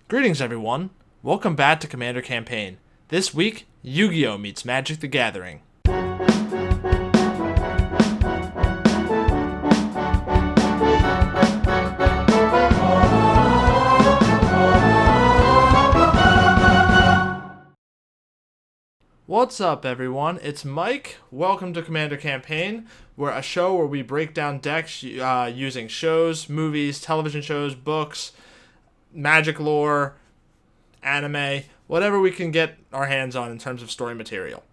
Greetings everyone, welcome back to Commander Campaign. This week, Yu-Gi-Oh! Meets Magic the Gathering. What's up everyone, it's Mike. Welcome to Commander Campaign. We're a show where we break down decks using shows, movies, television shows, books, magic lore, anime, whatever we can get our hands on in terms of story material.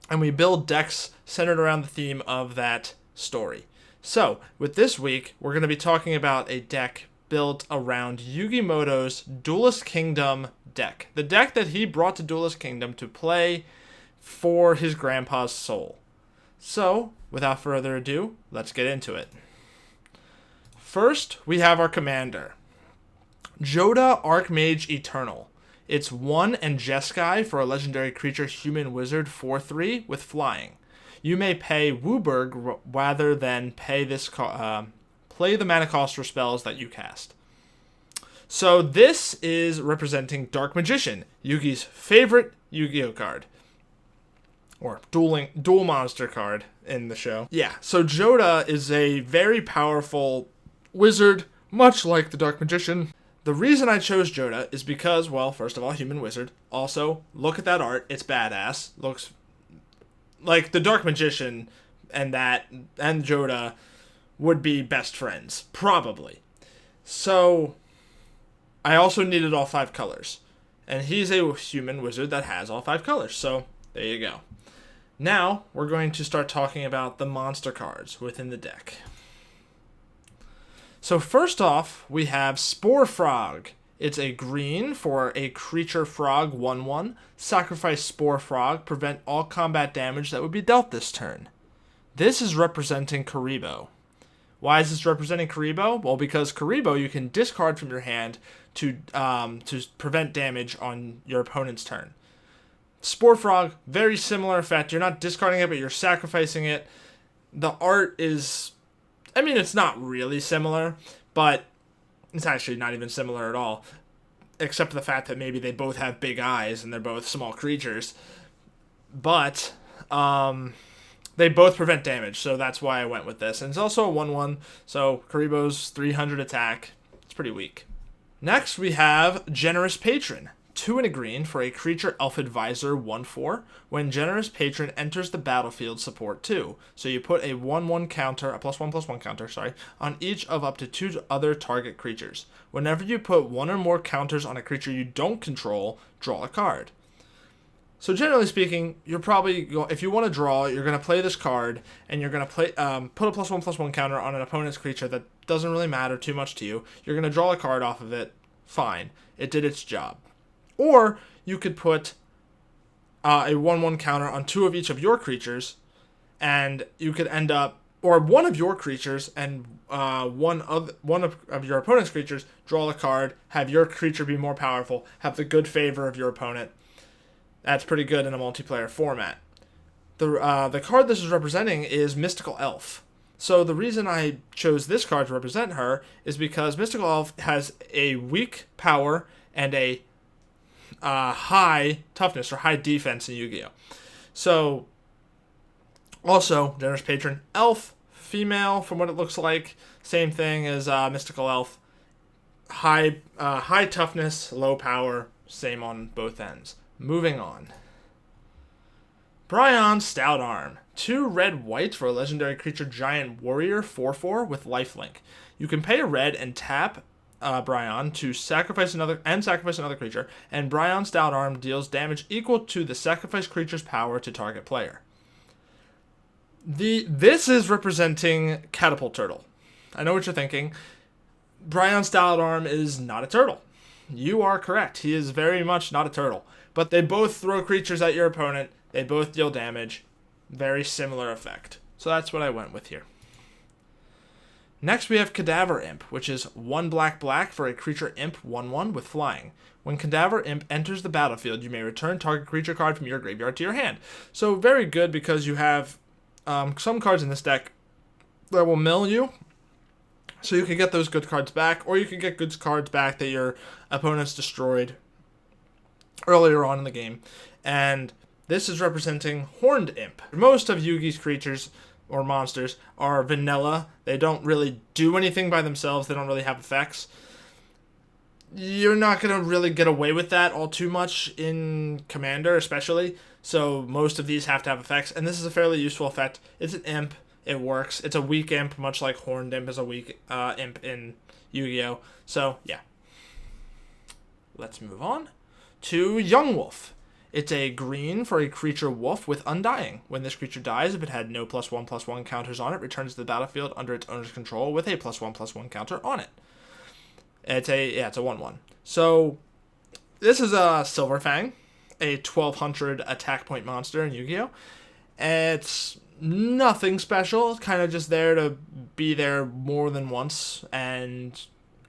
And we build decks centered around the theme of that story. So, with this week, we're going to be talking about a deck built around Yugi Moto's Duelist Kingdom deck. The deck that he brought to Duelist Kingdom to play for his grandpa's soul. So, without further ado, let's get into it. First, we have our commander. Joda Archmage Eternal. It's 1 and Jeskai for a legendary creature human wizard 4/3 with flying. You may pay Wooburg rather than pay this play the mana cost for spells that you cast. So this is representing Dark Magician, Yugi's favorite Yu-Gi-Oh card. Or dual monster card in the show. Yeah, so Joda is a very powerful wizard, much like the Dark Magician. The reason I chose Joda is because, well, first of all, human wizard. Also, look at that art. It's badass. Looks like the Dark Magician and Joda would be best friends. Probably. So, I also needed all 5 colors. And he's a human wizard that has all 5 colors. So, there you go. Now, we're going to start talking about the monster cards within the deck. So first off, we have Spore Frog. It's a green for a creature frog 1/1. Sacrifice Spore Frog, prevent all combat damage that would be dealt this turn. This is representing Karibo. Why is this representing Karibo? Well, because Karibo you can discard from your hand to prevent damage on your opponent's turn. Spore Frog, very similar effect. You're not discarding it, but you're sacrificing it. The art is... I mean, it's not really similar, but it's actually not even similar at all, except for the fact that maybe they both have big eyes and they're both small creatures. But they both prevent damage, so that's why I went with this. And it's also a 1/1, so Karibo's 300 attack. It's pretty weak. Next, we have Generous Patron. 2 and a green for a creature elf advisor 1/4. When Generous Patron enters the battlefield, support 2. So you put a 1/1 counter, a +1/+1 counter, on each of up to 2 other target creatures. Whenever you put 1 or more counters on a creature you don't control, draw a card. So generally speaking, you're probably, if you want to draw, you're going to play this card, and you're going to play put a +1/+1 counter on an opponent's creature that doesn't really matter too much to you. You're going to draw a card off of it. Fine. It did its job. Or you could put a 1/1 counter on 2 of each of your creatures, and you could end up, or one of your creatures and one of your opponent's creatures, draw a card, have your creature be more powerful, have the good favor of your opponent. That's pretty good in a multiplayer format. The card this is representing is Mystical Elf. So the reason I chose this card to represent her is because Mystical Elf has a weak power and a high toughness or high defense in Yu-Gi-Oh! So, also, Generous Patron, elf, female, from what it looks like, same thing as Mystical Elf, high toughness, low power, same on both ends. Moving on. Bryon Stout Arm, 2 red/white for a legendary creature giant warrior 4/4 with lifelink. You can pay a red and tap Bryon to sacrifice another creature, and Bryon Stout Arm deals damage equal to the sacrificed creature's power to target player. This is representing Catapult Turtle. I know what you're thinking. Bryon Stout Arm is not a turtle. You are correct. He is very much not a turtle. But they both throw creatures at your opponent. They both deal damage. Very similar effect. So that's what I went with here. Next we have Cadaver Imp, which is 1 black for a creature imp 1/1 with flying. When Cadaver Imp enters the battlefield, you may return target creature card from your graveyard to your hand. So very good because you have some cards in this deck that will mill you, So you can get those good cards back, or you can get good cards back that your opponents destroyed earlier on in the game. And this is representing Horned Imp. Most of Yugi's creatures or monsters are vanilla. They don't really do anything by themselves. They don't really have effects. You're not going to really get away with that all too much in Commander, especially. So most of these have to have effects, and this is a fairly useful effect. It's an imp. It works. It's a weak imp, much like Horned Imp is a weak imp in Yu-Gi-Oh! So, yeah. Let's move on to Young Wolf. It's a green for a creature wolf with Undying. When this creature dies, if it had no +1/+1 counters on it, returns to the battlefield under its owner's control with a +1/+1 counter on it. It's a 1/1. So this is a Silver Fang, a 1200 attack point monster in Yu-Gi-Oh! It's nothing special. It's kind of just there to be there more than once and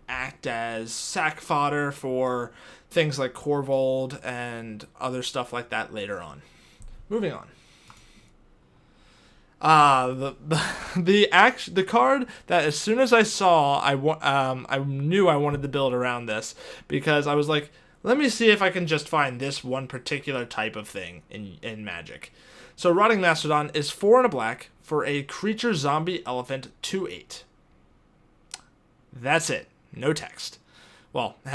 act as sack fodder for things like Corvold and other stuff like that later on. Moving on. The card that as soon as I saw, I knew I wanted to build around this, because I was like, let me see if I can just find this one particular type of thing in Magic. So Rotting Mastodon is 4 and a black for a creature zombie elephant 2/8. That's it. No text. Well, it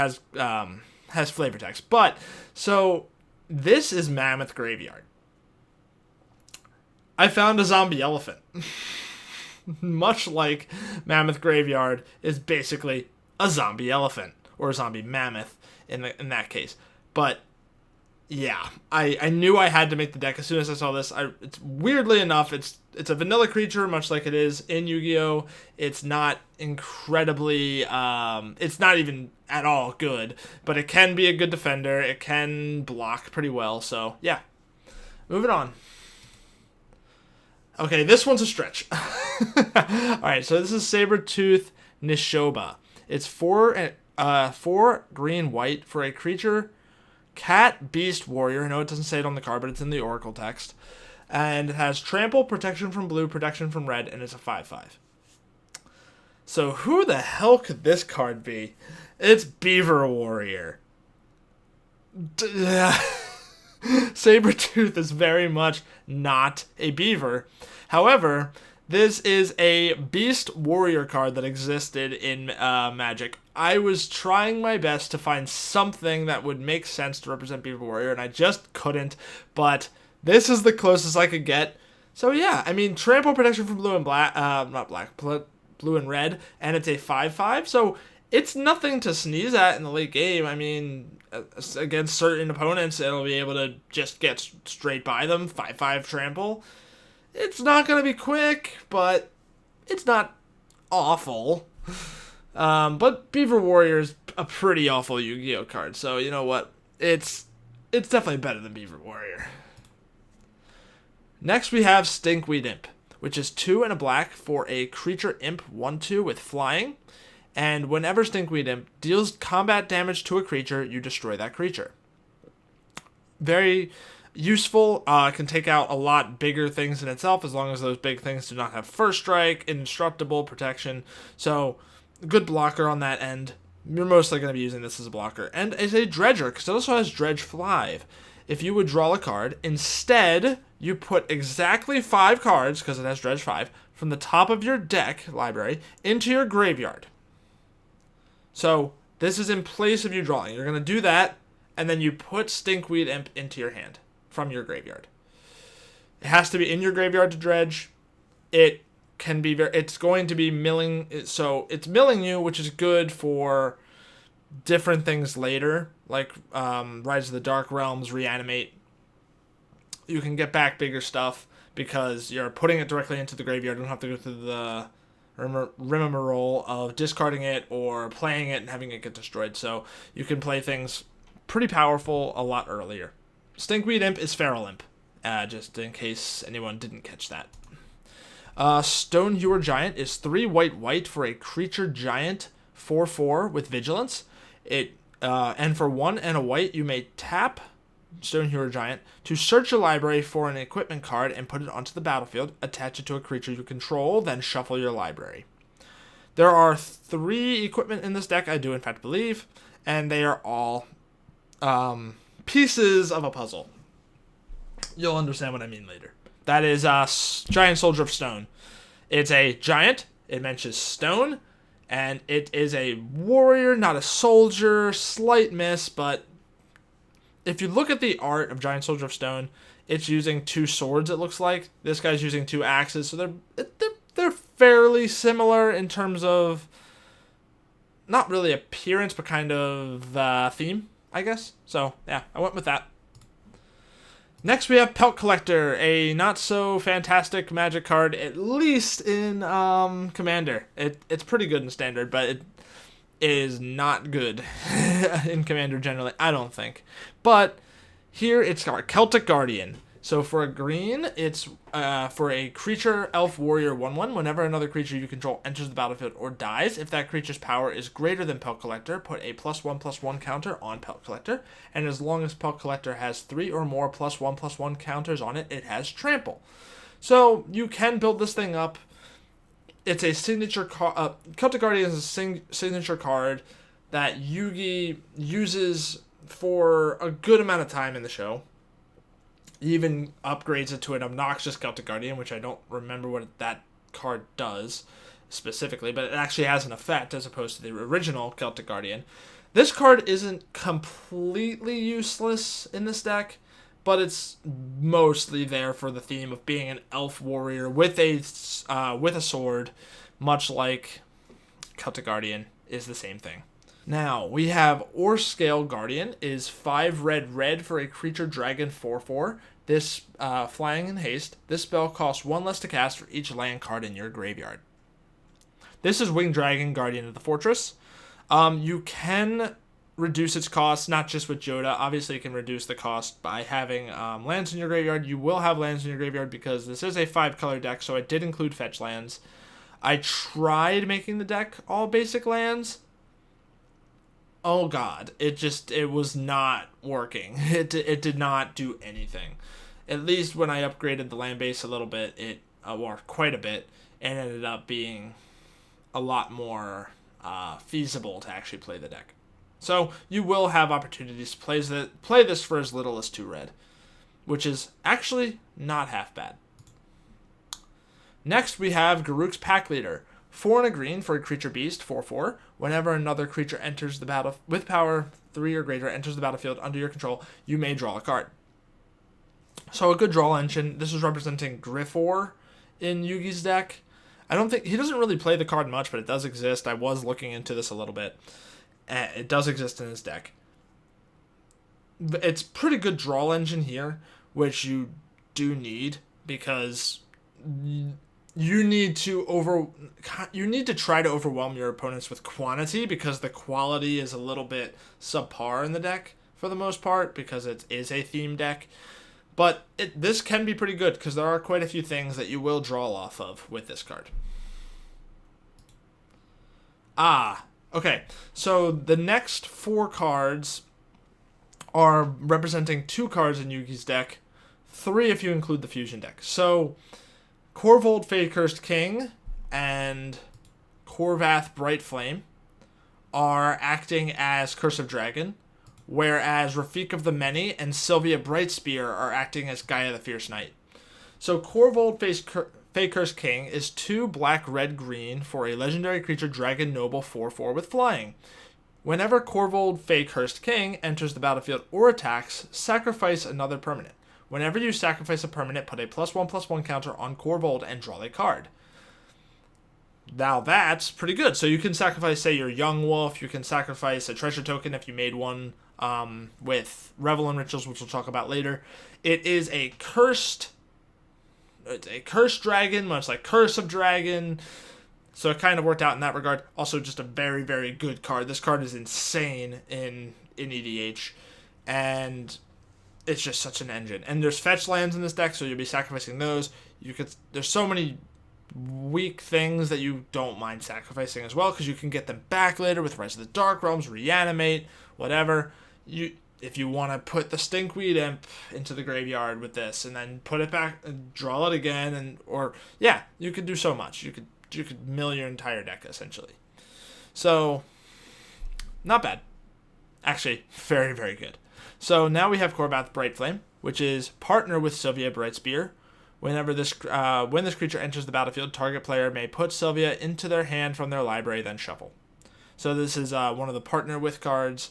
has flavor text. But, so, this is Mammoth Graveyard. I found a zombie elephant. Much like Mammoth Graveyard is basically a zombie elephant. Or a zombie mammoth in that case. But, yeah. I knew I had to make the deck as soon as I saw this. It's weirdly enough, it's a vanilla creature, much like it is in Yu-Gi-Oh! It's not incredibly, it's not even at all good, but it can be a good defender. It can block pretty well, so yeah. Moving on. Okay, this one's a stretch. Alright, so this is Sabertooth Nashoba. It's 4 green white for a creature cat beast warrior. I know it doesn't say it on the card, but it's in the Oracle text. And it has trample, protection from blue, protection from red, and it's a 5/5. So who the hell could this card be? It's Beaver Warrior. Sabertooth is very much not a beaver. However, this is a Beast Warrior card that existed in Magic. I was trying my best to find something that would make sense to represent Beaver Warrior, and I just couldn't, but this is the closest I could get. So yeah, I mean, trample, protection from blue and black, blue and red, and it's a 5/5, so it's nothing to sneeze at in the late game. I mean, against certain opponents, it'll be able to just get straight by them, 5/5 trample. It's not going to be quick, but it's not awful. But Beaver Warrior is a pretty awful Yu-Gi-Oh! Card, so you know what? It's definitely better than Beaver Warrior. Next we have Stinkweed Imp, which is 2 and a black for a creature imp 1/2 with flying. And whenever Stinkweed Imp deals combat damage to a creature, you destroy that creature. Very useful. Can take out a lot bigger things in itself, as long as those big things do not have first strike, indestructible, protection. So, good blocker on that end. You're mostly going to be using this as a blocker. And it's a Dredger, because it also has Dredge 5. If you would draw a card, instead, you put exactly 5 cards, because it has Dredge 5, from the top of your deck library into your graveyard. So, this is in place of you drawing. You're going to do that, and then you put Stinkweed Imp into your hand from your graveyard. It has to be in your graveyard to dredge. It's going to be milling, so it's milling you, which is good for different things later, like Rise of the Dark Realms, Reanimate. You can get back bigger stuff because you're putting it directly into the graveyard. You don't have to go through the rigmarole of discarding it or playing it and having it get destroyed. So you can play things pretty powerful a lot earlier. Stinkweed Imp is Feral Imp, just in case anyone didn't catch that. Stonehewer Giant is 3 white for a creature giant 4/4 with vigilance. And for 1 and a white, you may tap Stonehewer Giant to search your library for an equipment card and put it onto the battlefield. Attach it to a creature you control, then shuffle your library. There are 3 equipment in this deck, I do in fact believe, and they are all pieces of a puzzle. You'll understand what I mean later. That is Giant Soldier of Stone. It's a giant, it mentions stone, and it is a warrior, not a soldier. Slight miss, but if you look at the art of Giant Soldier of Stone, it's using 2 swords, it looks like. This guy's using 2 axes, so they're fairly similar in terms of not really appearance, but kind of theme, I guess. So, yeah, I went with that. Next, we have Pelt Collector, a not-so-fantastic magic card, at least in Commander. It's pretty good in Standard, but it is not good in Commander generally, I don't think. But here, it's got Celtic Guardian. So for a green, it's for a creature, elf, warrior, 1/1. Whenever another creature you control enters the battlefield or dies, if that creature's power is greater than Pelt Collector, put a +1/+1 counter on Pelt Collector. And as long as Pelt Collector has 3 or more +1/+1 counters on it, it has trample. So you can build this thing up. It's a signature card. Celtic Guardian is a signature card that Yugi uses for a good amount of time in the show. He even upgrades it to an obnoxious Celtic Guardian, which I don't remember what that card does specifically, but it actually has an effect as opposed to the original Celtic Guardian. This card isn't completely useless in this deck, but it's mostly there for the theme of being an elf warrior with a sword, much like Celtic Guardian is the same thing. Now, we have Orscale Guardian, is 5 red for a creature dragon 4/4. This flying in haste. This spell costs 1 less to cast for each land card in your graveyard. This is Winged Dragon, Guardian of the Fortress. You can reduce its cost, not just with Joda. Obviously, you can reduce the cost by having lands in your graveyard. You will have lands in your graveyard because this is a 5-color deck, so I did include fetch lands. I tried making the deck all basic lands. Oh god, it was not working. It did not do anything. At least when I upgraded the land base a little bit, or quite a bit, and ended up being a lot more feasible to actually play the deck. So you will have opportunities to play this for as little as 2 red, which is actually not half bad. Next we have Garuk's Pack Leader. 4 and a green for a creature beast, 4/4. Whenever another creature enters the battle with power 3 or greater enters the battlefield under your control, you may draw a card. So a good draw engine. This is representing Griffor in Yugi's deck. I don't think he doesn't really play the card much, but it does exist. I was looking into this a little bit. It does exist in his deck. It's pretty good draw engine here, which you do need because you need to try to overwhelm your opponents with quantity because the quality is a little bit subpar in the deck for the most part because it is a theme deck. But this can be pretty good because there are quite a few things that you will draw off of with this card. Okay. So the next 4 cards are representing 2 cards in Yugi's deck, 3 if you include the fusion deck. So Corvold Fade-Cursed King and Corvath Bright Flame are acting as Curse of Dragon, whereas Rafik of the Many and Sylvia Brightspear are acting as Gaia the Fierce Knight. So Corvold Fade-Cursed King is 2 black-red-green for a legendary creature Dragon Noble 4/4 with flying. Whenever Corvold Fade-Cursed King enters the battlefield or attacks, sacrifice another permanent. Whenever you sacrifice a permanent, put a +1/+1 counter on Corvold and draw a card. Now that's pretty good. So you can sacrifice, say, your Young Wolf. You can sacrifice a treasure token if you made one with Revel and Riches, which we'll talk about later. It's a cursed dragon, much like Curse of Dragon. So it kind of worked out in that regard. Also, just a very, very good card. This card is insane in EDH. And it's just such an engine. And there's fetch lands in this deck, so you'll be sacrificing those. There's so many weak things that you don't mind sacrificing as well, because you can get them back later with Rise of the Dark Realms, Reanimate, whatever. If you want to put the Stinkweed Imp into the graveyard with this, and then put it back and draw it again, you could do so much. You could you could mill your entire deck, essentially. So, not bad. Actually, very, very good. So now we have Corvette Bright Flame, which is partner with Sylvia Bright Spear. When this creature enters the battlefield, target player may put Sylvia into their hand from their library, then shuffle. So this is one of the partner with cards.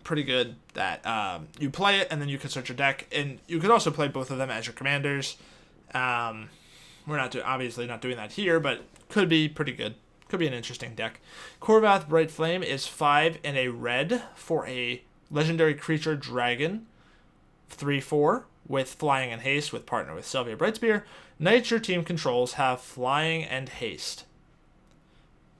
Pretty good that you play it, and then you can search your deck, and you could also play both of them as your commanders. We're obviously not doing that here, but could be pretty good. Could be an interesting deck. Corvette Bright Flame is 5 and a red for a legendary creature dragon. 3/4 with flying and haste with partner with Sylvia Brightspear. Knights your team controls have flying and haste.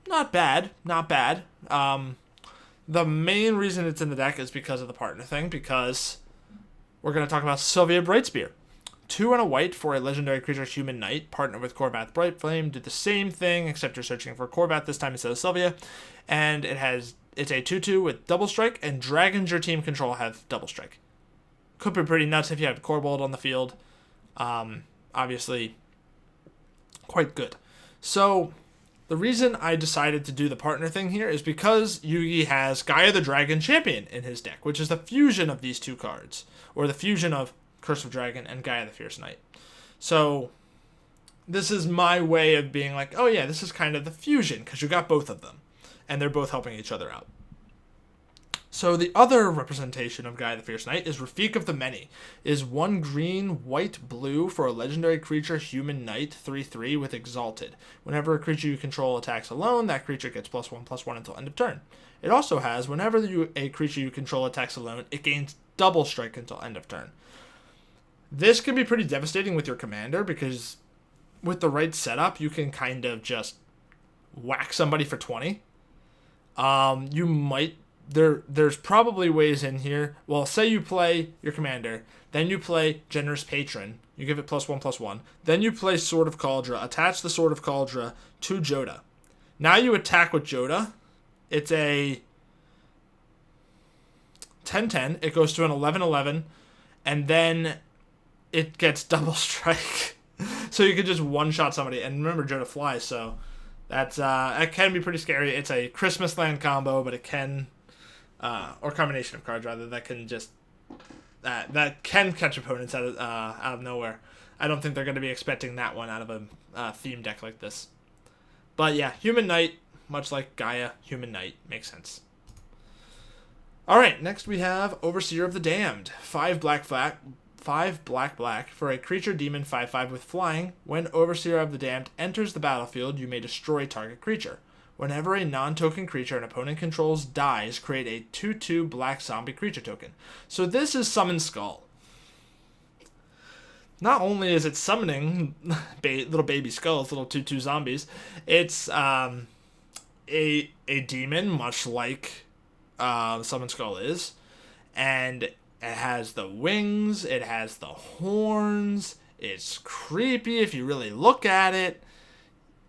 Not bad. Not bad. The main reason it's in the deck is because of the partner thing, because we're going to talk about Sylvia Brightspear. 2 and a white for a legendary creature human knight, partner with Corvette Bright Flame. Did the same thing, except you're searching for Corvette this time instead of Sylvia. And it's a 2/2 with double strike, and dragons your team control have double strike. Could be pretty nuts if you have Corbold on the field. Obviously, quite good. So, the reason I decided to do the partner thing here is because Yugi has Gaia the Dragon Champion in his deck, which is the fusion of these two cards, or the fusion of Curse of Dragon and Gaia the Fierce Knight. So, this is my way of being like, oh yeah, this is kind of the fusion, because you got both of them, and they're both helping each other out. So the other representation of Gaia the Fierce Knight is Rafik of the Many. Is 1 green, white, blue for a legendary creature human knight 3/3 with Exalted. Whenever a creature you control attacks alone, that creature gets +1/+1 until end of turn. It also has, whenever a creature you control attacks alone, it gains double strike until end of turn. This can be pretty devastating with your commander, because with the right setup, you can kind of just whack somebody for 20. You might... There's probably ways in here. Well, say you play your commander, then you play Generous Patron, you give it +1/+1, then you play Sword of Kaldra, attach the Sword of Kaldra to Jodah. Now you attack with Jodah. It's a 10/10. It goes to an 11/11, and then it gets double strike. So you could just one-shot somebody. And remember, Jodah flies, so that can be pretty scary. It's a Christmas land combo, but it can... or combination of cards, rather, that can just... that can catch opponents out of nowhere. I don't think they're going to be expecting that one out of a theme deck like this. But yeah, Human Knight, much like Gaia, Human Knight, makes sense. Alright, next we have Overseer of the Damned. 5 black for a creature demon 5/5 with flying. When Overseer of the Damned enters the battlefield, you may destroy target creature. Whenever a non-token creature an opponent controls dies, create a 2/2 black zombie creature token. So this is Summon Skull. Not only is it summoning little baby skulls, little 2/2 zombies, it's a demon, much like Summon Skull is. And it has the wings, it has the horns, it's creepy if you really look at it.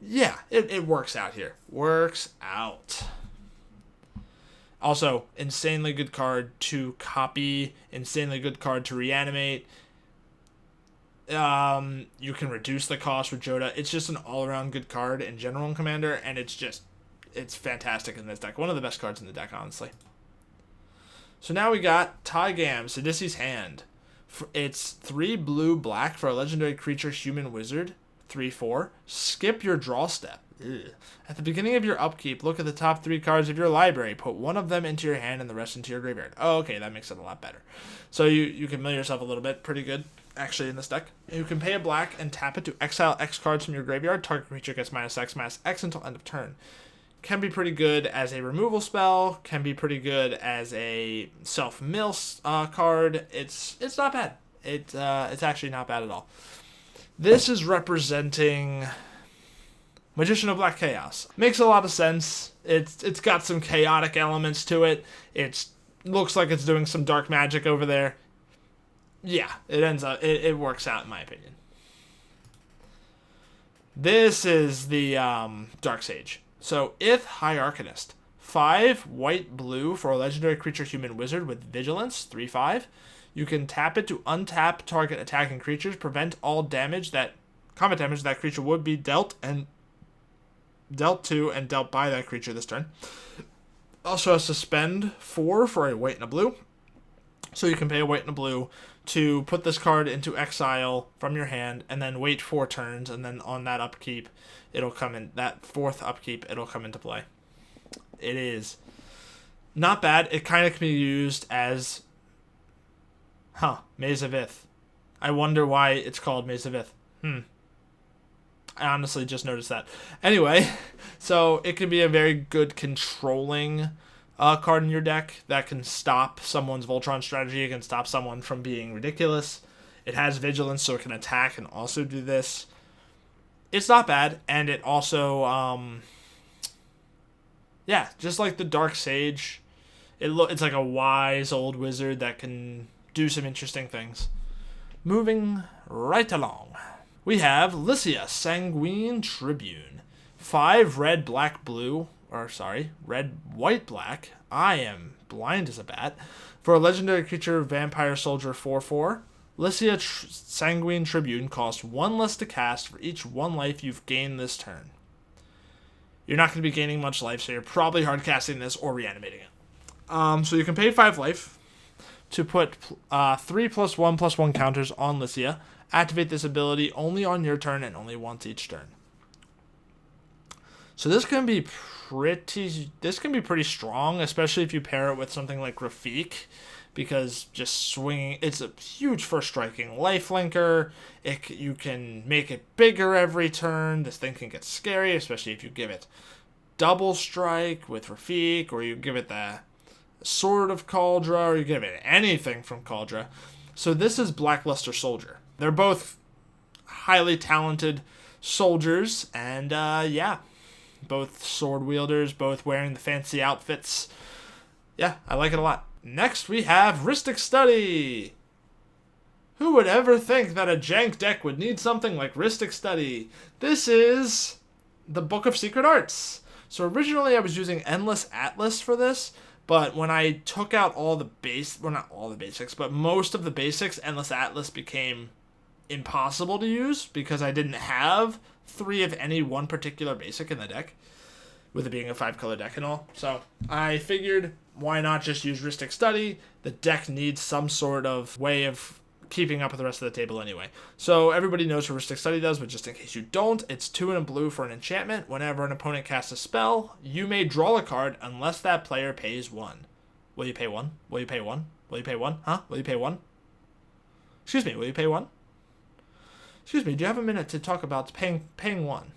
Yeah, it works out here. Works out. Also, insanely good card to copy. Insanely good card to reanimate. You can reduce the cost with Jodah. It's just an all-around good card in general in Commander, and it's fantastic in this deck. One of the best cards in the deck, honestly. So now we got Tygam, Sidisi's Hand. It's 3 blue black for a legendary creature human wizard. 3/4. Skip your draw step. Ugh. At the beginning of your upkeep, look at the top 3 cards of your library. Put one of them into your hand and the rest into your graveyard. Oh, okay, that makes it a lot better. So you can mill yourself a little bit. Pretty good, actually, in this deck. You can pay a black and tap it to exile X cards from your graveyard. Target creature gets -X until end of turn. Can be pretty good as a removal spell. Can be pretty good as a self-mill card. It's not bad. It's actually not bad at all. This is representing Magician of Black Chaos. Makes a lot of sense. It's got some chaotic elements to it. It looks like it's doing some dark magic over there. Yeah, it works out in my opinion. This is the Dark Sage. So Ith High Arcanist. 5 white blue for a legendary creature human wizard with vigilance, 3/5. You can tap it to untap target attacking creatures, prevent all combat damage that creature would be dealt, and dealt to and dealt by that creature this turn. Also has to spend 4 for a white and a blue. So you can pay a white and a blue to put this card into exile from your hand and then wait 4 turns, and then on that upkeep, it'll come in, that 4th upkeep, it'll come into play. It is not bad. It kind of can be used as, Maze of Ith. I wonder why it's called Maze of Ith. I honestly just noticed that. Anyway, so it can be a very good controlling card in your deck that can stop someone's Voltron strategy. It can stop someone from being ridiculous. It has vigilance, so it can attack and also do this. It's not bad, and it also, just like the Dark Sage, it's like a wise old wizard that can do some interesting things. Moving right along. We have Lucia, Sanguine Tribune. 5 red, black, blue. Red, white, black. I am blind as a bat. For a legendary creature, Vampire Soldier 4/4. Lucia Sanguine Tribune costs 1 less to cast for each 1 life you've gained this turn. You're not going to be gaining much life, so you're probably hard casting this or reanimating it. So you can pay 5 life to put 3+1/+1 counters on Lucia. Activate this ability only on your turn and only once each turn. So this can be pretty strong, especially if you pair it with something like Rafik, because just swinging, it's a huge first striking lifelinker. You can make it bigger every turn. This thing can get scary, especially if you give it double strike with Rafik, or you give it the Sword of Kaldra, or you give it anything from Kaldra. So this is Blackluster Soldier. They're both highly talented soldiers, and both sword wielders, both wearing the fancy outfits. Yeah, I like it a lot. Next, we have Rustic Study. Who would ever think that a jank deck would need something like Rustic Study? This is the Book of Secret Arts. So originally I was using Endless Atlas for this, but when I took out all the not all the basics, but most of the basics, Endless Atlas became impossible to use because I didn't have 3 of any one particular basic in the deck, with it being a 5-color deck and all. So I figured, why not just use Rustic Study? The deck needs some sort of way of keeping up with the rest of the table anyway. So everybody knows what Rustic Study does, but just in case you don't, it's 2 and a blue for an enchantment. Whenever an opponent casts a spell, you may draw a card unless that player pays 1. Will you pay 1? Will you pay 1? Will you pay 1? Will you pay 1? Excuse me, will you pay 1? Excuse me, do you have a minute to talk about paying 1?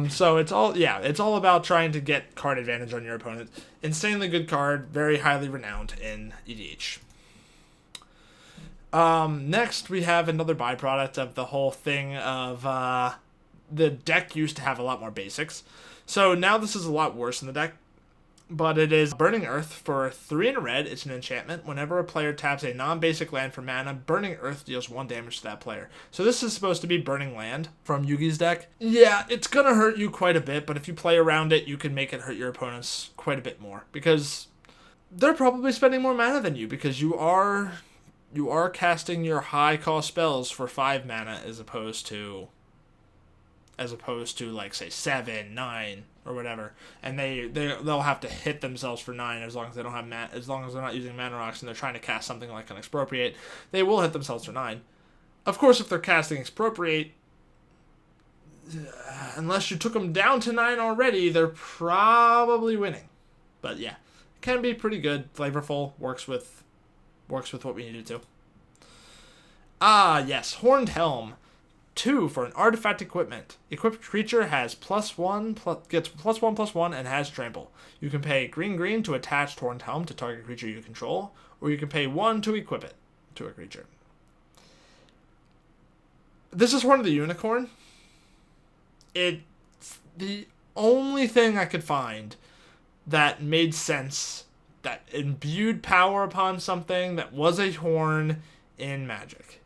So it's all about trying to get card advantage on your opponent. Insanely good card, very highly renowned in EDH. Next, we have another byproduct of the whole thing of the deck used to have a lot more basics. So now this is a lot worse in the deck. But it is Burning Earth for 3 in a red. It's an enchantment. Whenever a player taps a non-basic land for mana, Burning Earth deals 1 damage to that player. So this is supposed to be Burning Land from Yugi's deck. Yeah, it's going to hurt you quite a bit, but if you play around it, you can make it hurt your opponents quite a bit more. Because they're probably spending more mana than you, because you are casting your high-cost spells for 5 mana as opposed to like, say, 7, 9, or whatever, and they'll have to hit themselves for 9 as long as they don't have as long as they're not using mana rocks and they're trying to cast something like an Expropriate. They will hit themselves for 9. Of course, if they're casting Expropriate, unless you took them down to 9 already, they're probably winning. But yeah, it can be pretty good, flavorful, works with what we needed to. Yes, Horned Helm. 2 for an artifact equipment. Equipped creature has gets +1/+1 and has trample. You can pay green to attach Horned Helm to target creature you control, or you can pay 1 to equip it to a creature. This is Horn of the Unicorn. It's the only thing I could find that made sense, that imbued power upon something that was a horn in Magic.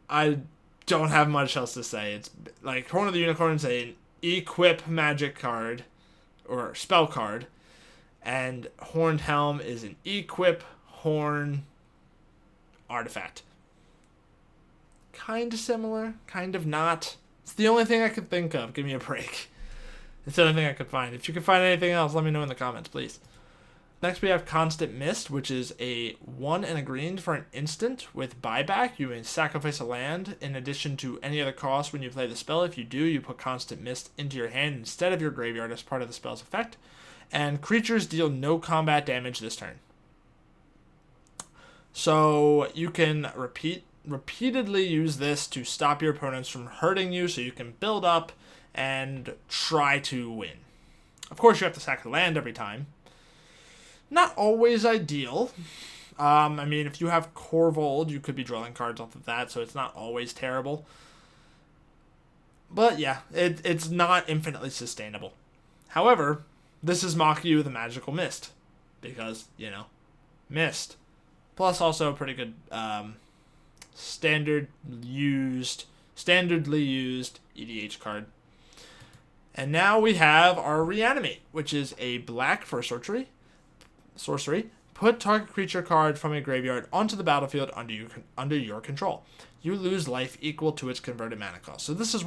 I don't have much else to say. It's like Horn of the Unicorn is an equip Magic card or spell card, and Horned Helm is an equip horn artifact. Kind of similar, kind of not. It's the only thing I could think of. Give me a break. It's the only thing I could find. If you can find anything else, let me know in the comments, please. Next, we have Constant Mist, which is a 1 and a green for an instant with buyback. You may sacrifice a land in addition to any other cost when you play the spell. If you do, you put Constant Mist into your hand instead of your graveyard as part of the spell's effect. And creatures deal no combat damage this turn. So you can repeatedly use this to stop your opponents from hurting you, so you can build up and try to win. Of course, you have to sack the land every time. Not always ideal. I mean, if you have Corvold, you could be drawing cards off of that, so it's not always terrible. But yeah, it's not infinitely sustainable. However, this is Maku with a Magical Mist, because, you know, Mist. Plus also a pretty good standardly used EDH card. And now we have our Reanimate, which is a black for sorcery. Put target creature card from a graveyard onto the battlefield under your control. You lose life equal to its converted mana cost. So this is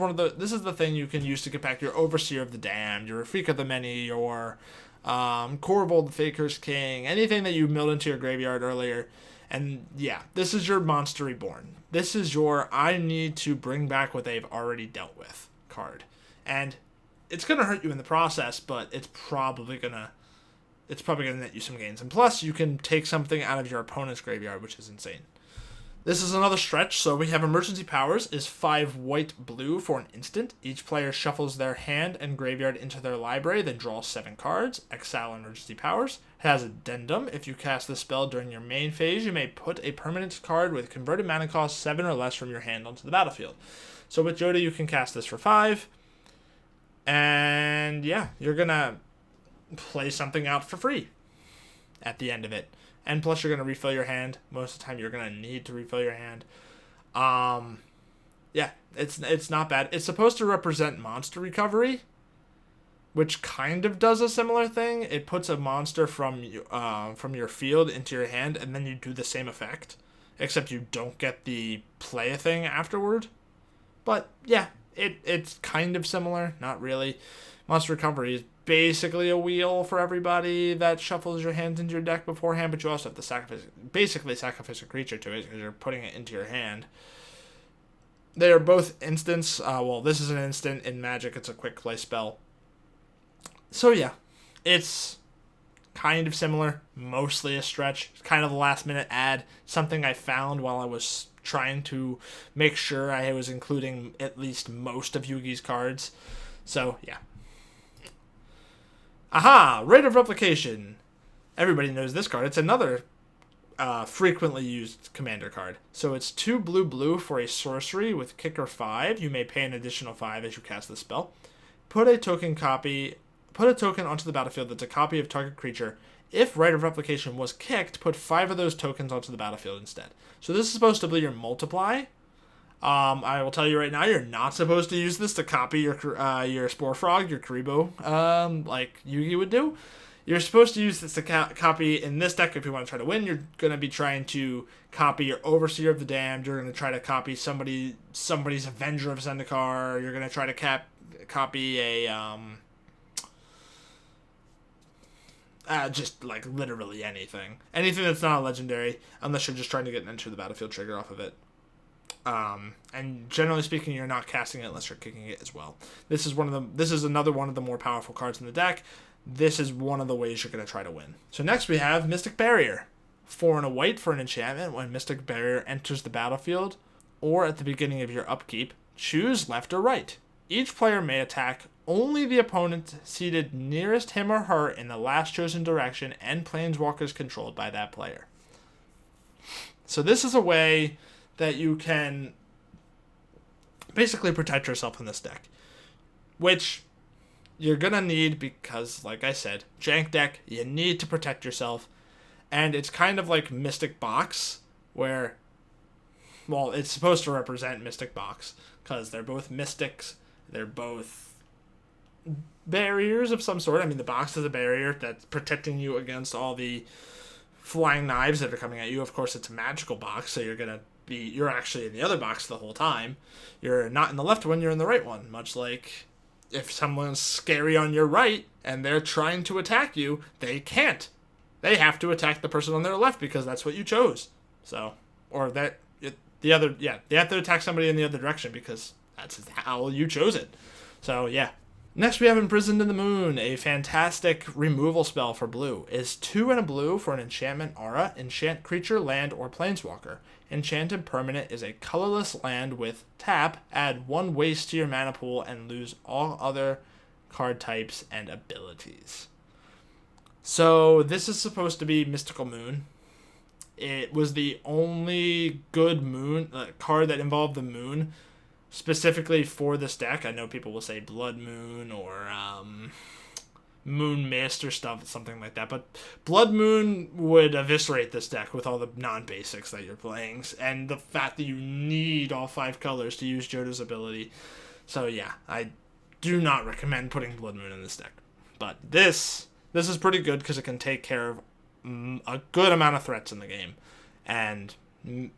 the thing you can use to get back your Overseer of the Damned, your Freak of the Many, your Corvold the Faker's King, anything that you milled into your graveyard earlier. And yeah, this is your Monster Reborn. This is your I need to bring back what they've already dealt with card. And it's gonna hurt you in the process, but it's probably gonna net you some gains. And plus, you can take something out of your opponent's graveyard, which is insane. This is another stretch, so we have Emergency Powers is 5 white-blue for an instant. Each player shuffles their hand and graveyard into their library, then draws 7 cards. Exile Emergency Powers. It has addendum. If you cast the spell during your main phase, you may put a permanent card with converted mana cost 7 or less from your hand onto the battlefield. So with Joda, you can cast this for 5. And yeah, you're going to play something out for free at the end of it. And plus, you're going to refill your hand. Most of the time, you're going to need to refill your hand. Yeah, it's not bad. It's supposed to represent monster recovery, which kind of does a similar thing. It puts a monster from your field into your hand, and then you do the same effect, except you don't get the play a thing afterward. But yeah, it's kind of similar. Not really. Monster recovery is basically a wheel for everybody that shuffles your hands into your deck beforehand, but you also have to sacrifice a creature to it because you're putting it into your hand. They are both instants. Well, this is an instant. In Magic, it's a quick play spell. So yeah, it's kind of similar, mostly a stretch. It's kind of a last minute add, something I found while I was trying to make sure I was including at least most of Yugi's cards. So yeah. Aha! Rate of Replication. Everybody knows this card. It's another frequently used commander card. So it's 2 blue for a sorcery with kicker 5. You may pay an additional 5 as you cast the spell. Put a token onto the battlefield that's a copy of target creature. If Rite of Replication was kicked, put 5 of those tokens onto the battlefield instead. So this is supposed to be your multiply. I will tell you right now, you're not supposed to use this to copy your Spore Frog, your Karibo, like Yugi would do. You're supposed to use this to copy in this deck if you want to try to win. You're going to be trying to copy your Overseer of the Damned. You're going to try to copy somebody's Avenger of Zendikar. You're going to try to copy a just like literally anything that's not a legendary, unless you're just trying to get an Enter the Battlefield trigger off of it. And generally speaking, you're not casting it unless you're kicking it as well. This is another one of the more powerful cards in the deck. This is one of the ways you're going to try to win. So next we have Mystic Barrier. 4 and a white for an enchantment. When Mystic Barrier enters the battlefield, or at the beginning of your upkeep, choose left or right. Each player may attack only the opponent seated nearest him or her in the last chosen direction and planeswalkers controlled by that player. So this is a way that you can basically protect yourself in this deck, which you're going to need because, like I said, jank deck, you need to protect yourself. And it's kind of like Mystic Box, where, well, it's supposed to represent Mystic Box because they're both mystics. They're both barriers of some sort. I mean, the box is a barrier that's protecting you against all the flying knives that are coming at you. Of course, it's a magical box, so you're going to you're actually in the other box the whole time. You're not in the left one, you're in the right one. Much like if someone's scary on your right and they're trying to attack you, they can't. They have to attack the person on their left because that's what you chose. So, or that they have to attack somebody in the other direction because that's how you chose it. So, yeah. Next, we have Imprisoned in the Moon, a fantastic removal spell for blue. Is 2 and a blue for an enchantment aura, enchant creature, land, or planeswalker. Enchanted permanent is a colorless land with tap, add 1 waste to your mana pool, and lose all other card types and abilities. So, this is supposed to be Mystical Moon. It was the only good moon card that involved the moon specifically for this deck. I know people will say Blood Moon or Moon Mist or something like that, but Blood Moon would eviscerate this deck with all the non-basics that you're playing, and the fact that you need all 5 colors to use Jota's ability. So yeah, I do not recommend putting Blood Moon in this deck. But this is pretty good because it can take care of a good amount of threats in the game, and you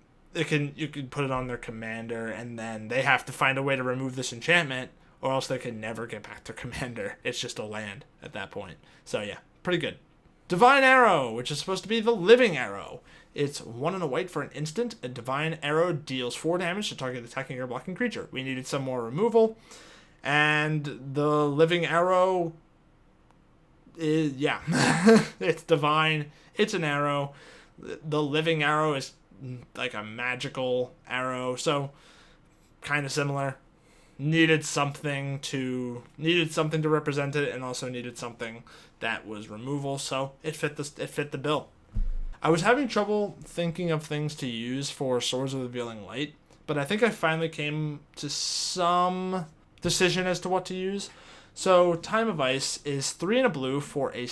can put it on their commander, and then they have to find a way to remove this enchantment, or else they can never get back their commander. It's just a land at that point. So yeah, pretty good. Divine Arrow, which is supposed to be the living arrow. It's 1 and a white for an instant. A divine arrow deals 4 damage to target attacking or blocking creature. We needed some more removal, and the living arrow is, yeah, it's divine. It's an arrow. The living arrow is like a magical arrow, so kind of similar. Needed something to represent it, and also needed something that was removal, so it fit the bill. I was having trouble thinking of things to use for Swords of the Revealing Light, but I think I finally came to some decision as to what to use. So Time of Ice is 3 and a blue for a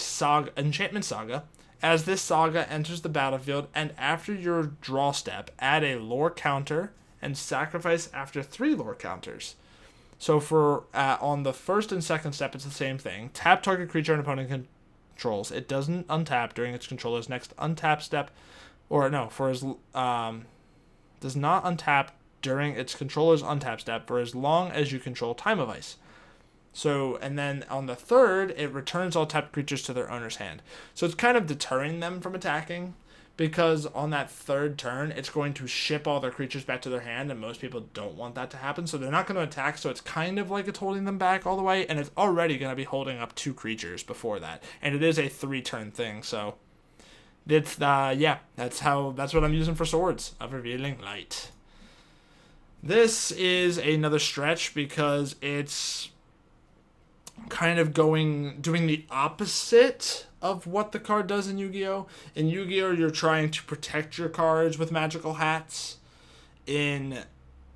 enchantment saga. As this saga enters the battlefield, and after your draw step, add a lore counter and sacrifice after 3 lore counters. So for on the first and second step, it's the same thing. Tap target creature an opponent controls. It doesn't untap during its controller's next untap step, or no, does not untap during its controller's untap step for as long as you control Time of Ice. So, and then on the third, it returns all tapped creatures to their owner's hand. So it's kind of deterring them from attacking, because on that third turn, it's going to ship all their creatures back to their hand, and most people don't want that to happen, so they're not going to attack, so it's kind of like it's holding them back all the way, and it's already going to be holding up 2 creatures before that. And it is a 3-turn thing, so it's, that's what I'm using for Swords of Revealing Light. This is another stretch because it's kind of doing the opposite of what the card does in Yu-Gi-Oh! In Yu-Gi-Oh! You're trying to protect your cards with magical hats. In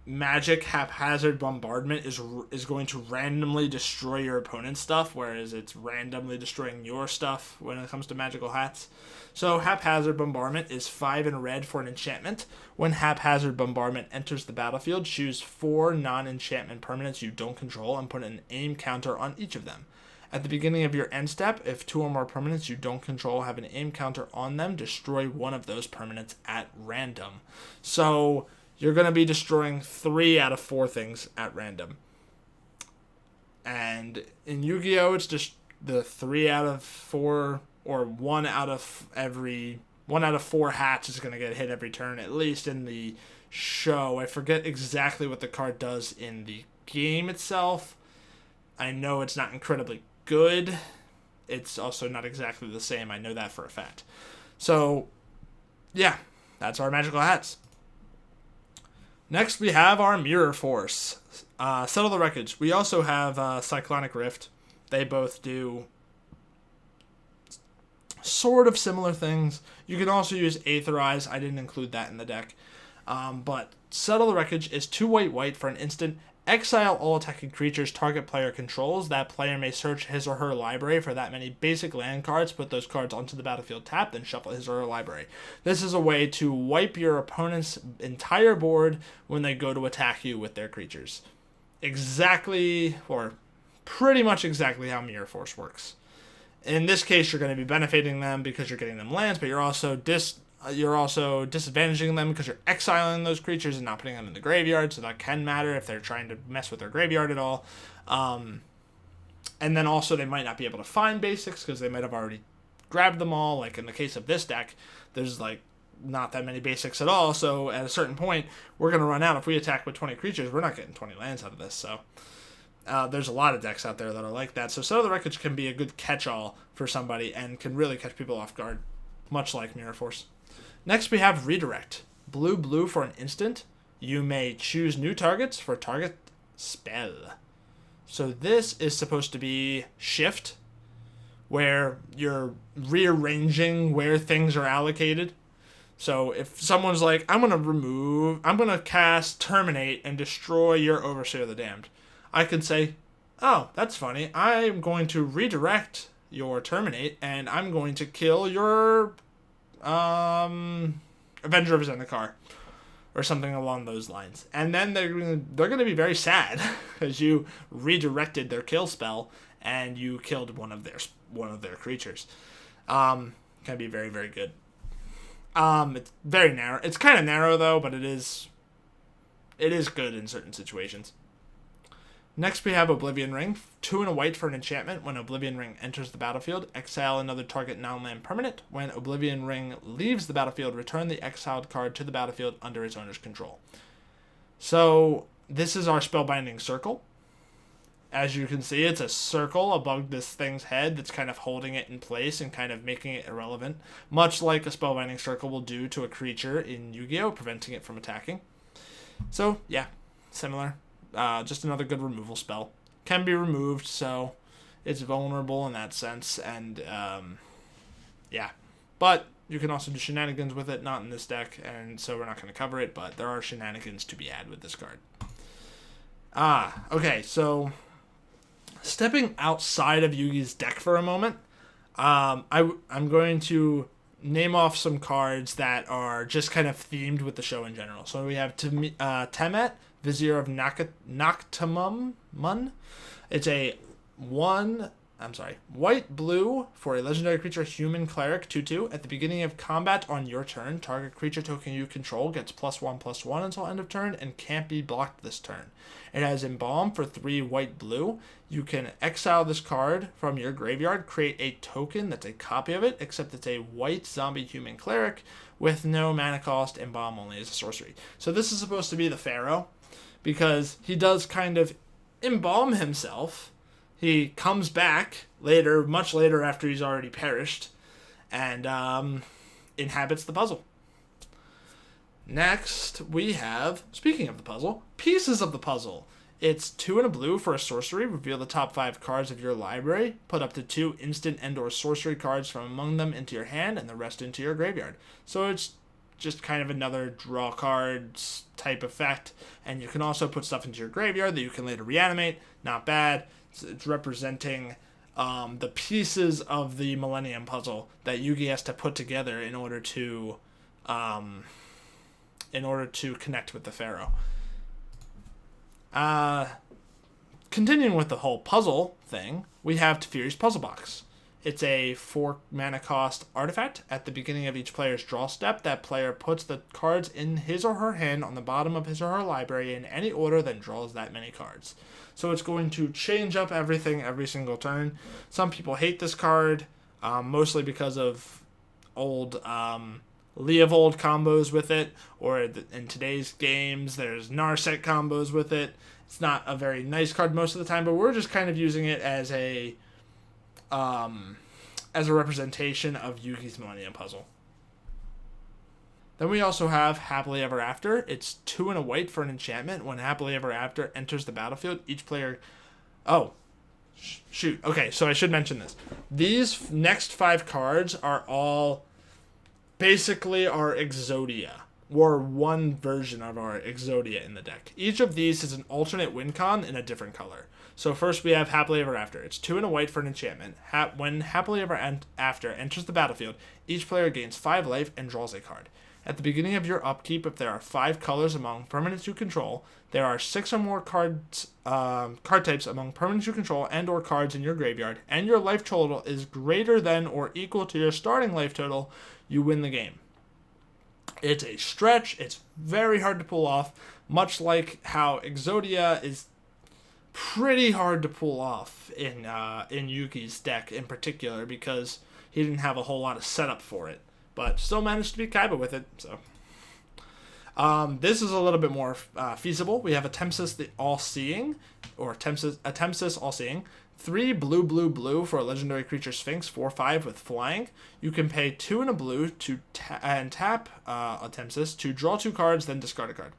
Magic, Haphazard Bombardment is going to randomly destroy your opponent's stuff, whereas it's randomly destroying your stuff when it comes to magical hats. So Haphazard Bombardment is 5 in red for an enchantment. When Haphazard Bombardment enters the battlefield, choose 4 non-enchantment permanents you don't control and put an aim counter on each of them. At the beginning of your end step, if 2 or more permanents you don't control have an aim counter on them, destroy one of those permanents at random. So you're going to be destroying 3 out of 4 things at random. And in Yu-Gi-Oh! It's just the 3 out of 4, or 1 out of 4 hats is going to get hit every turn, at least in the show. I forget exactly what the card does in the game itself. I know it's not incredibly good. It's also not exactly the same. I know that for a fact. So, yeah, that's our magical hats. Next, we have our Mirror Force. Settle the Wreckage. We also have Cyclonic Rift. They both do sort of similar things. You can also use Aetherize. I didn't include that in the deck. But Settle the Wreckage is 2 white for an instant. Exile all attacking creatures target player controls. That player may search his or her library for that many basic land cards, put those cards onto the battlefield tapped, then shuffle his or her library. This is a way to wipe your opponent's entire board when they go to attack you with their creatures. Exactly, or pretty much exactly how Mirror Force works. In this case, you're going to be benefiting them because you're getting them lands, but you're also you're also disadvantaging them because you're exiling those creatures and not putting them in the graveyard, so that can matter if they're trying to mess with their graveyard at all. And then also they might not be able to find basics because they might have already grabbed them all. Like in the case of this deck, there's like not that many basics at all, so at a certain point we're going to run out. If we attack with 20 creatures, we're not getting 20 lands out of this. So there's a lot of decks out there that are like that. So Set of the Wreckage can be a good catch-all for somebody and can really catch people off guard, much like Mirror Force. Next we have Redirect. Blue for an instant. You may choose new targets for target spell. So this is supposed to be Shift, where you're rearranging where things are allocated. So if someone's like, I'm going to cast Terminate and destroy your Overseer of the Damned, I could say, oh, that's funny. I'm going to redirect your Terminate and I'm going to kill your Avenger of Zendikar or something along those lines. And then they're going to be very sad because you redirected their kill spell and you killed one of their creatures. Can be very, very good. It's very narrow. It's kind of narrow though, but it is good in certain situations. Next we have Oblivion Ring. 2 and a white for an enchantment. When Oblivion Ring enters the battlefield, exile another target non-land permanent. When Oblivion Ring leaves the battlefield, return the exiled card to the battlefield under its owner's control. So this is our Spellbinding Circle. As you can see, it's a circle above this thing's head that's kind of holding it in place and kind of making it irrelevant, much like a Spellbinding Circle will do to a creature in Yu-Gi-Oh!, preventing it from attacking. So, yeah, similar. Just another good removal spell. Can be removed, so it's vulnerable in that sense, and yeah. But you can also do shenanigans with it, not in this deck, and so we're not going to cover it, but there are shenanigans to be had with this card. Okay, so stepping outside of Yugi's deck for a moment, I'm going to name off some cards that are just kind of themed with the show in general. So we have Temet, Vizier of Noctamum. It's a white-blue for a legendary creature, human cleric, 2/2. At the beginning of combat on your turn, target creature token you control gets +1/+1 until end of turn and can't be blocked this turn. It has Embalm for 3 white-blue. You can exile this card from your graveyard, create a token that's a copy of it, except it's a white zombie human cleric with no mana cost, Embalm only as a sorcery. So this is supposed to be the Pharaoh, because he does kind of embalm himself. He comes back later, much later after he's already perished, and inhabits the puzzle. Next, we have, speaking of the puzzle, Pieces of the Puzzle. It's 2 and a blue for a sorcery. Reveal the top 5 cards of your library. Put up to 2 instant and/or sorcery cards from among them into your hand and the rest into your graveyard. So it's just kind of another draw cards type effect. And you can also put stuff into your graveyard that you can later reanimate. Not bad. It's representing the pieces of the Millennium Puzzle that Yugi has to put together in order to connect with the Pharaoh. Continuing with the whole puzzle thing, we have Teferi's Puzzle Box. It's a 4 mana cost artifact. At the beginning of each player's draw step, that player puts the cards in his or her hand on the bottom of his or her library in any order, then draws that many cards. So it's going to change up everything every single turn. Some people hate this card, mostly because of old Leovold combos with it, or in today's games, there's Narset combos with it. It's not a very nice card most of the time, but we're just kind of using it as a representation of Yugi's Millennium Puzzle. Then we also have Happily Ever After. It's 2 and a white for an enchantment. When Happily Ever After enters the battlefield, each player... Oh, shoot. Okay, so I should mention this. These next 5 cards are all basically our Exodia, or one version of our Exodia in the deck. Each of these is an alternate win con in a different color. So first we have Happily Ever After. It's 2 and a white for an enchantment. When Happily Ever After enters the battlefield, each player gains 5 life and draws a card. At the beginning of your upkeep, if there are 5 colors among permanents you control, there are 6 or more card types among permanents you control and or cards in your graveyard, and your life total is greater than or equal to your starting life total, you win the game. It's a stretch. It's very hard to pull off, much like how Exodia is pretty hard to pull off in Yugi's deck in particular, because he didn't have a whole lot of setup for it, but still managed to beat Kaiba with it. So this is a little bit more feasible. We have a Tempsis the All-Seeing, or Tempsis All-Seeing. 3 blue, blue, blue for a legendary creature Sphinx, 4/5 with flying. You can pay 2 and a blue to tap a Tempsis to draw 2 cards, then discard a card.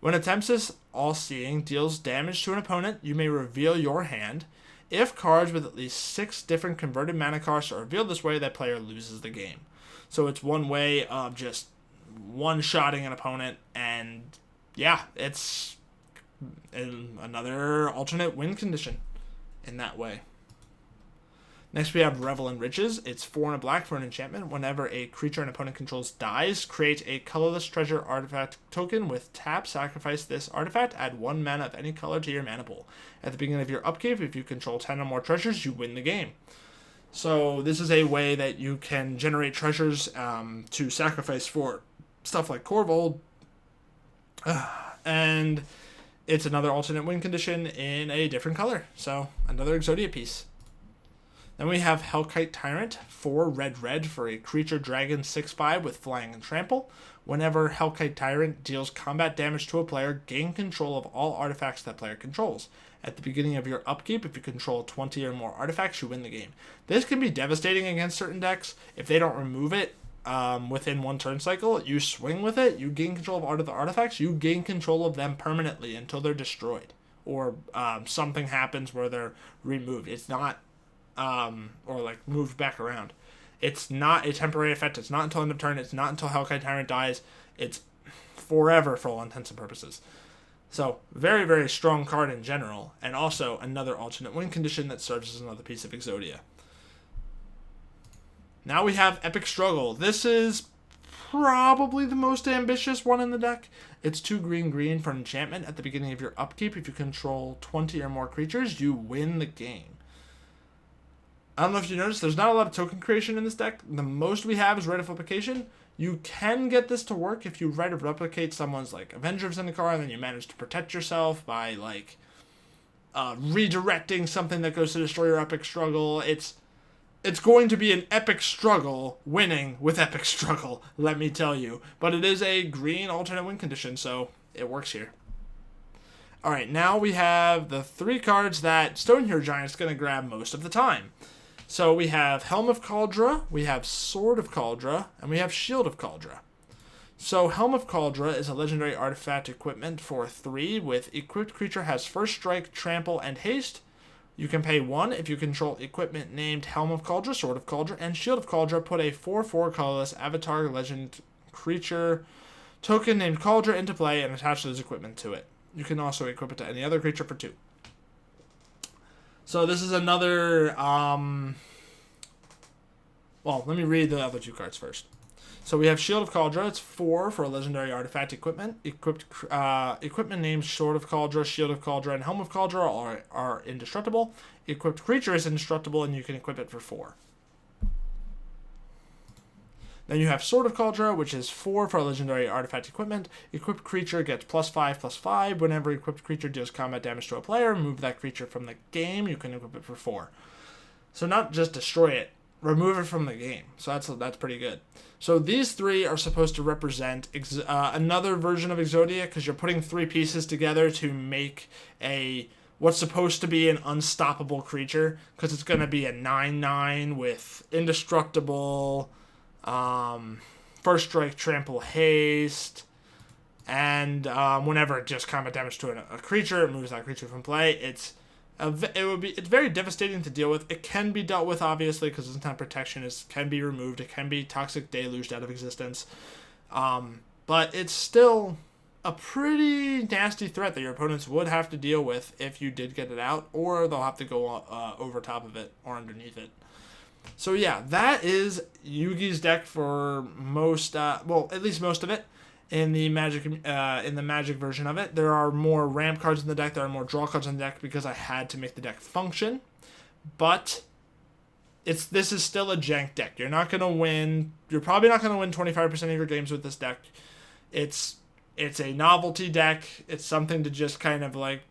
When a Tempsis All-Seeing deals damage to an opponent, you may reveal your hand. If cards with at least 6 different converted mana costs are revealed this way, that player loses the game. So it's one way of just one-shotting an opponent, and yeah, it's another alternate win condition in that way. Next we have Revel and Riches. It's 4 and a black for an enchantment. Whenever a creature an opponent controls dies, create a colorless treasure artifact token with tap, sacrifice this artifact, add 1 mana of any color to your mana pool. At the beginning of your upkeep, if you control 10 or more treasures, you win the game. So this is a way that you can generate treasures to sacrifice for stuff like Corvold. And it's another alternate win condition in a different color. So another Exodia piece. Then we have Hellkite Tyrant, 4 red for a creature dragon 6/5 with flying and trample. Whenever Hellkite Tyrant deals combat damage to a player, gain control of all artifacts that player controls. At the beginning of your upkeep, if you control 20 or more artifacts, you win the game. This can be devastating against certain decks. If they don't remove it within 1 turn cycle, you swing with it, you gain control of all of the artifacts, you gain control of them permanently until they're destroyed. Or something happens where they're removed. It's not or like moved back around. It's not a temporary effect. It's not until end of turn. It's not until Hellkite Tyrant dies. It's forever for all intents and purposes. So very, very strong card in general, and also another alternate win condition that serves as another piece of Exodia. Now we have Epic Struggle. This is probably the most ambitious one in the deck. It's 2 green for an enchantment. At the beginning of your upkeep, if you control 20 or more creatures, you win the game. I don't know if you noticed, there's not a lot of token creation in this deck. The most we have is Rite of Replication. You can get this to work if you Rite of Replicate someone's like Avenger of Zendikar, and then you manage to protect yourself by like redirecting something that goes to destroy your Epic Struggle. It's going to be an epic struggle winning with Epic Struggle, let me tell you. But it is a green alternate win condition, so it works here. Alright, now we have the 3 cards that Stonehero Giant's going to grab most of the time. So we have Helm of Kaldra, we have Sword of Kaldra, and we have Shield of Kaldra. So Helm of Kaldra is a legendary artifact equipment for 3 with equipped creature has first strike, trample, and haste. You can pay 1 if you control equipment named Helm of Kaldra, Sword of Kaldra, and Shield of Kaldra. Put a 4/4 colorless avatar legend creature token named Kaldra into play and attach those equipment to it. You can also equip it to any other creature for 2. So this is another, well, let me read the other 2 cards first. So we have Shield of Kaldra. It's 4 for a legendary artifact equipment. Equipment named Sword of Kaldra, Shield of Kaldra, and Helm of Kaldra are indestructible. Equipped creature is indestructible, and you can equip it for 4. Then you have Sword of Kaldra, which is 4 for a legendary artifact equipment. Equipped creature gets +5/+5. Whenever equipped creature deals combat damage to a player, remove that creature from the game. You can equip it for 4. So not just destroy it, remove it from the game. So that's pretty good. So these 3 are supposed to represent another version of Exodia, because you're putting 3 pieces together to make what's supposed to be an unstoppable creature, because it's going to be a 9/9 with indestructible, first strike, trample, haste, and whenever it does combat damage to a creature, it moves that creature from play. It's very devastating to deal with. It can be dealt with, obviously, because instant protection can be removed. It can be toxic deluged out of existence, but it's still a pretty nasty threat that your opponents would have to deal with if you did get it out, or they'll have to go over top of it or underneath it. So yeah, that is Yugi's deck for most, well, at least most of it. In the Magic version of it, there are more ramp cards in the deck. There are more draw cards in the deck because I had to make the deck function. But this is still a jank deck. You're not gonna win. You're probably not gonna win 25% of your games with this deck. It's a novelty deck. It's something to just kind of like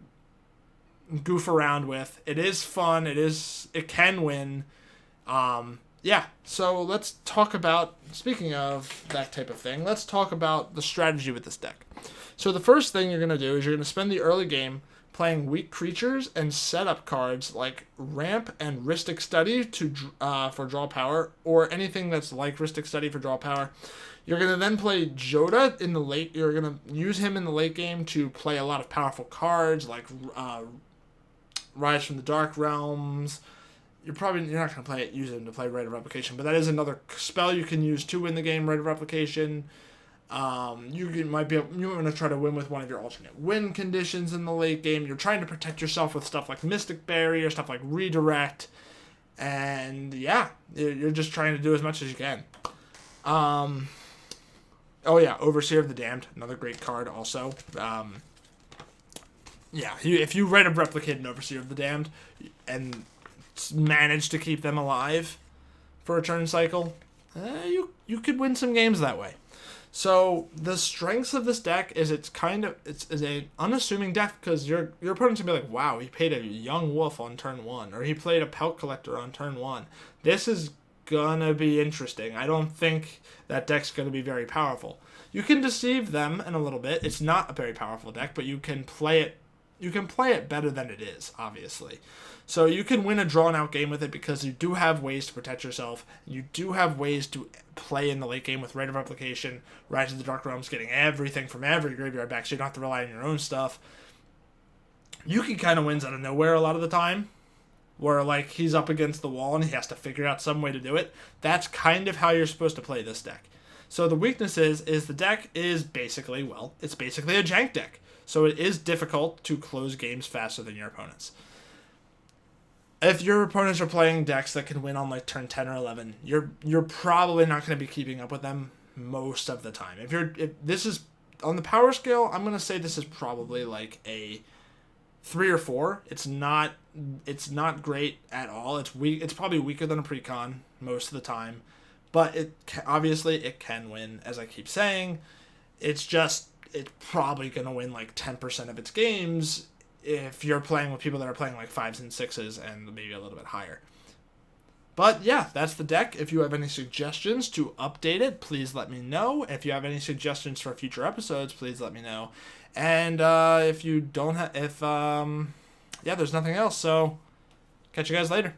goof around with. It is fun. It can win. Yeah. So let's talk about, speaking of that type of thing, let's talk about the strategy with this deck. So the first thing you're gonna do is you're gonna spend the early game playing weak creatures and setup cards like Ramp and Rustic Study for draw power, or anything that's like Rustic Study for draw power. You're going to then play Joda in the late. You're going to use him in the late game to play a lot of powerful cards like Rise from the Dark Realms. You're not going to use him to play Rite of Replication, but that is another spell you can use to win the game, Rite of Replication. You might want to try to win with one of your alternate win conditions in the late game. You're trying to protect yourself with stuff like Mystic Barrier, stuff like Redirect, and yeah, you're just trying to do as much as you can. Oh yeah, Overseer of the Damned, another great card also. Yeah, if you Rite of Replicate an Overseer of the Damned and manage to keep them alive for a turn cycle, you could win some games that way. So the strengths of this deck is it's an unassuming deck, because your opponent's gonna be like, wow, he played a Young Wolf on turn 1, or he played a Pelt Collector on turn 1. This is gonna be interesting. I don't think that deck's gonna be very powerful. You can deceive them in a little bit. It's not a very powerful deck, but you can play it. You can play it better than it is, obviously. So you can win a drawn-out game with it because you do have ways to protect yourself. You do have ways to play in the late game with Rite of Replication, Rise of the Dark Realms, getting everything from every graveyard back, so you don't have to rely on your own stuff. You can kind of wins out of nowhere a lot of the time, where like he's up against the wall and he has to figure out some way to do it. That's kind of how you're supposed to play this deck. So the weakness is the deck is basically, it's basically a jank deck. So it is difficult to close games faster than your opponents. If your opponents are playing decks that can win on like turn 10 or 11, you're probably not going to be keeping up with them most of the time. If this is on the power scale, I'm going to say this is probably like a 3 or 4. It's not great at all. It's weak. It's probably weaker than a precon most of the time, but obviously it can win. As I keep saying, it's probably going to win like 10% of its games if you're playing with people that are playing like 5s and 6s and maybe a little bit higher. But yeah, that's the deck. If you have any suggestions to update it, please let me know. If you have any suggestions for future episodes, please let me know. And if you don't there's nothing else, so catch you guys later.